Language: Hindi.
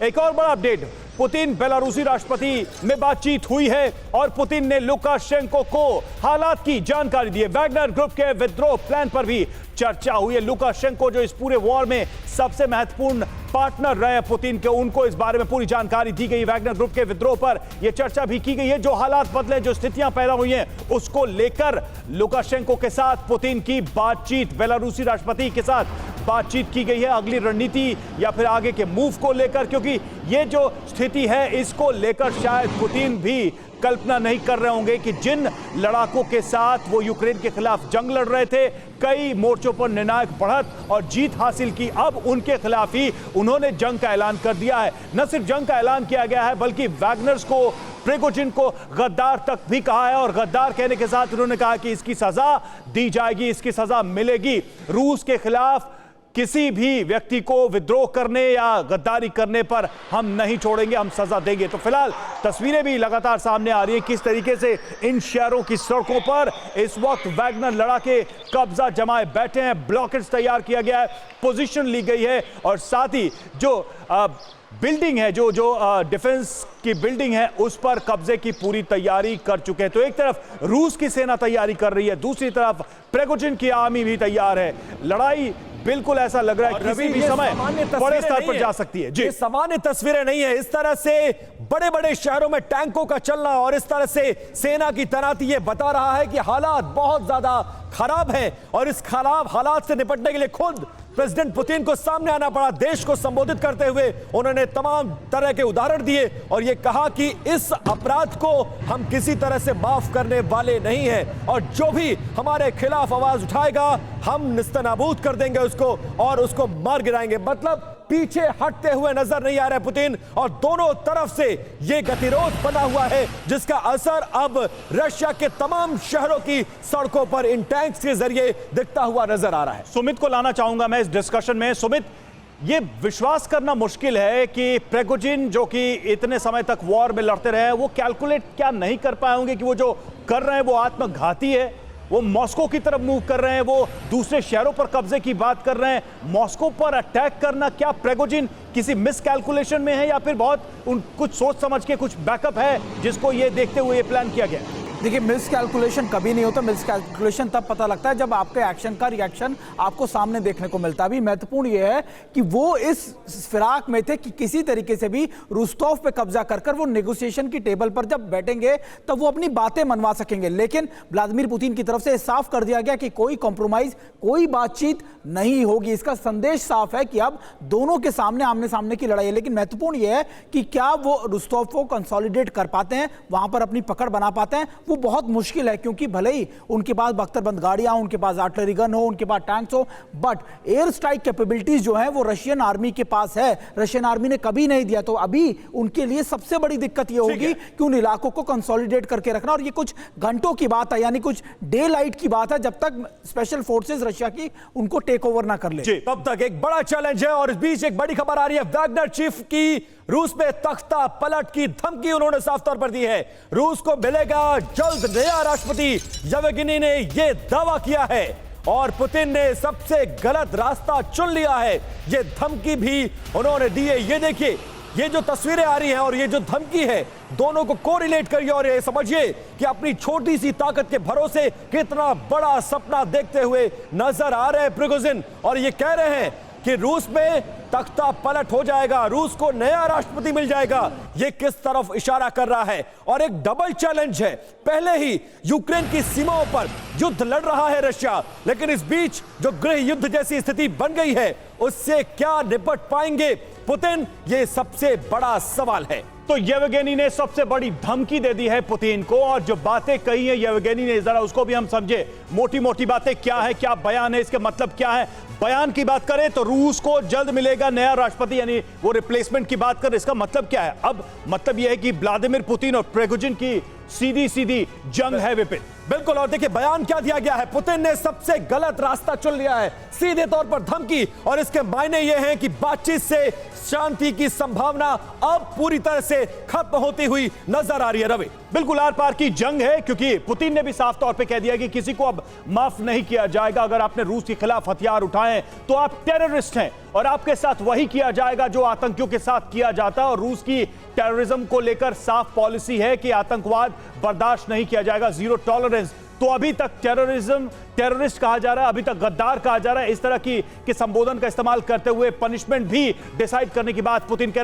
एक और बड़ा अपडेट, पुतिन बेलारूसी राष्ट्रपति में बातचीत हुई है और पुतिन ने लुकाशेंको को हालात की जानकारी दी है। वैगनर ग्रुप के विद्रोह प्लान पर भी चर्चा हुई है। लुकाशेंको जो इस पूरे वॉर में सबसे महत्वपूर्ण पार्टनर रहे पुतिन के, उनको इस बारे में पूरी जानकारी दी गई। वैगनर ग्रुप के विद्रोह पर यह चर्चा भी की गई है। जो हालात बदले, जो स्थितियां पैदा हुई हैं, उसको लेकर लुकाशेंको के साथ पुतिन की बातचीत, बेलारूसी राष्ट्रपति के साथ बातचीत की गई है अगली रणनीति या फिर आगे के मूव को लेकर, क्योंकि ये जो स्थिति है इसको लेकर शायद पुतिन भी कल्पना नहीं कर रहे होंगे कि जिन लड़ाकों के साथ वो यूक्रेन के खिलाफ जंग लड़ रहे थे, कई मोर्चों पर निर्णायक बढ़त और जीत हासिल की, अब उनके खिलाफ ही उन्होंने जंग का ऐलान कर दिया है। न सिर्फ जंग का ऐलान किया गया है बल्कि वैगनर्स को, प्रिगोजिन को गद्दार तक भी कहा है और गद्दार कहने के साथ उन्होंने कहा कि इसकी सजा दी जाएगी, इसकी सजा मिलेगी। रूस के खिलाफ किसी भी व्यक्ति को विद्रोह करने या गद्दारी करने पर हम नहीं छोड़ेंगे, हम सजा देंगे। तो फिलहाल तस्वीरें भी लगातार सामने आ रही है किस तरीके से इन शहरों की सड़कों पर इस वक्त वैगनर लड़ाके कब्जा जमाए बैठे हैं, ब्लॉकेट्स तैयार किया गया है, पोजीशन ली गई है और साथ ही जो बिल्डिंग है, जो डिफेंस की बिल्डिंग है, उस पर कब्जे की पूरी तैयारी कर चुके हैं। तो एक तरफ रूस की सेना तैयारी कर रही है, दूसरी तरफ प्रिगोजिन की आर्मी भी तैयार है। लड़ाई बिल्कुल ऐसा लग रहा है किसी भी समय बड़े स्तर पर जा सकती है। जी, सामान्य तस्वीरें नहीं है। इस तरह से बड़े बड़े शहरों में टैंकों का चलना और इस तरह से सेना की तैनाती ये बता रहा है कि हालात बहुत ज्यादा खराब हैं और इस खराब हालात से निपटने के लिए खुद प्रेसिडेंट पुतिन को सामने आना पड़ा। देश को संबोधित करते हुए उन्होंने तमाम तरह के उदाहरण दिए और यह कहा कि इस अपराध को हम किसी तरह से माफ करने वाले नहीं हैं और जो भी हमारे खिलाफ आवाज उठाएगा हम निस्तनाबूद कर देंगे उसको और उसको मार गिराएंगे। मतलब पीछे हटते हुए नजर नहीं आ रहे पुतिन और दोनों तरफ से यह गतिरोध बना हुआ है जिसका असर अब रशिया के तमाम शहरों की सड़कों पर इन टैंक्स के जरिए दिखता हुआ नजर आ रहा है। सुमित को लाना चाहूंगा मैं इस डिस्कशन में। सुमित, ये विश्वास करना मुश्किल है कि प्रिगोजिन जो कि इतने समय तक वॉर में लड़ते रहे हैं, वो कैलकुलेट क्या नहीं कर पाए होंगे कि वो जो कर रहे हैं वो आत्मघाती है, वो मॉस्को की तरफ मूव कर रहे हैं, वो दूसरे शहरों पर कब्जे की बात कर रहे हैं। मॉस्को पर अटैक करना क्या प्रिगोजिन किसी मिस कैलकुलेशन में है या फिर बहुत कुछ सोच समझ के कुछ बैकअप है जिसको ये देखते हुए ये प्लान किया गया? देखिए, मिस कैलकुलेशन कभी नहीं होता। मिस कैलकुलेशन तब पता लगता है जब आपके एक्शन का रिएक्शन आपको सामने देखने को मिलता है। अभी महत्वपूर्ण यह है कि वो इस फिराक में थे कि किसी तरीके से भी रुस्तोव पे कब्जा कर वो नेगोशिएशन की टेबल पर जब बैठेंगे तब वो अपनी बातें मनवा सकेंगे। लेकिन व्लादिमीर पुतिन की तरफ से साफ कर दिया गया कि कोई कॉम्प्रोमाइज, कोई बातचीत नहीं होगी। इसका संदेश साफ है कि अब दोनों के सामने आमने सामने की लड़ाई है। लेकिन महत्वपूर्ण यह है कि क्या वो रुस्तोव को कंसोलिडेट कर पाते हैं, वहां पर अपनी पकड़ बना पाते हैं, वो बहुत मुश्किल है। क्योंकि भले ही उनके पास बख्तरबंद गाड़ियां, उनके पास आर्टिलरी गन हो, उनके पास टैंक्स हो, बट एयर स्ट्राइक कैपेबिलिटीज जो है वो रशियन आर्मी के पास है। रशियन आर्मी ने कभी नहीं दिया। तो अभी उनके लिए सबसे बड़ी दिक्कत ये होगी कि उन इलाकों को कंसोलिडेट करके रखना और ये कुछ घंटों की बात है, यानी कुछ डे लाइट की बात है जब तक स्पेशल फोर्सेस रशिया की उनको टेक ओवर ना कर ले। तब तक एक बड़ा चैलेंज है और इस बीच एक बड़ी खबर आ रही है। वैगनर चीफ की रूस में तख्ता पलट की धमकी उन्होंने साफ तौर पर दी है। रूस को मिलेगा जल्द नया राष्ट्रपति, येवगेनी ने यह दावा किया है और पुतिन ने सबसे गलत रास्ता चुन लिया है, यह धमकी भी उन्होंने दी है। ये देखिए, ये जो तस्वीरें आ रही हैं और ये जो धमकी है, दोनों को कोरिलेट करिए और ये समझिए कि अपनी छोटी सी ताकत के भरोसे कितना बड़ा सपना देखते हुए नजर आ रहे हैं प्रिगोजिन और ये कह रहे हैं कि रूस में तख्ता पलट हो जाएगा, रूस को नया राष्ट्रपति मिल जाएगा। यह किस तरफ इशारा कर रहा है? और एक डबल चैलेंज है। पहले ही यूक्रेन की सीमाओं पर युद्ध लड़ रहा है रशिया, लेकिन इस बीच जो गृह युद्ध जैसी स्थिति बन गई है उससे क्या निपट पाएंगे पुतिन? यह सबसे बड़ा सवाल है। तो येवगेनी ने सबसे बड़ी धमकी दे दी है पुतिन को और जो बातें कही है येवगेनी ने, जरा उसको भी हम समझे। मोटी मोटी बातें क्या है, क्या बयान है, इसके मतलब क्या है? बयान की बात करें तो रूस को जल्द मिलेगा नया राष्ट्रपति, यानी वो रिप्लेसमेंट की बात करें, इसका मतलब क्या है? अब मतलब यह है कि व्लादिमीर पुतिन और प्रिगोजिन की सीधी सीधी जंग है विपिन। बिल्कुल। और देखिए बयान क्या दिया गया है, पुतिन ने सबसे गलत रास्ता चुन लिया है, सीधे तौर पर धमकी, और इसके मायने ये हैं कि बातचीत से शांति की संभावना अब पूरी तरह से खत्म होती हुई नजर आ रही है। रवि, बिल्कुल आर पार की जंग है, क्योंकि पुतिन ने भी साफ तौर पे कह दिया कि किसी को अब माफ नहीं किया जाएगा। अगर आपने रूस के खिलाफ हथियार उठाए तो आप टेररिस्ट हैं, और आपके साथ वही किया जाएगा जो आतंकियों के साथ किया जाता है। और रूस की टेररिज्म को लेकर साफ पॉलिसी है कि आतंकवाद बर्दाश्त नहीं किया जाएगा, जीरो टॉलरेंस। तो अभी तक टेररिस्ट कहा जा रहा है, अभी तक गद्दार कहा जा रहा है। इस तरह की संबोधन का इस्तेमाल करते हुए पनिशमेंट भी डिसाइड करने की बात पुतिन कह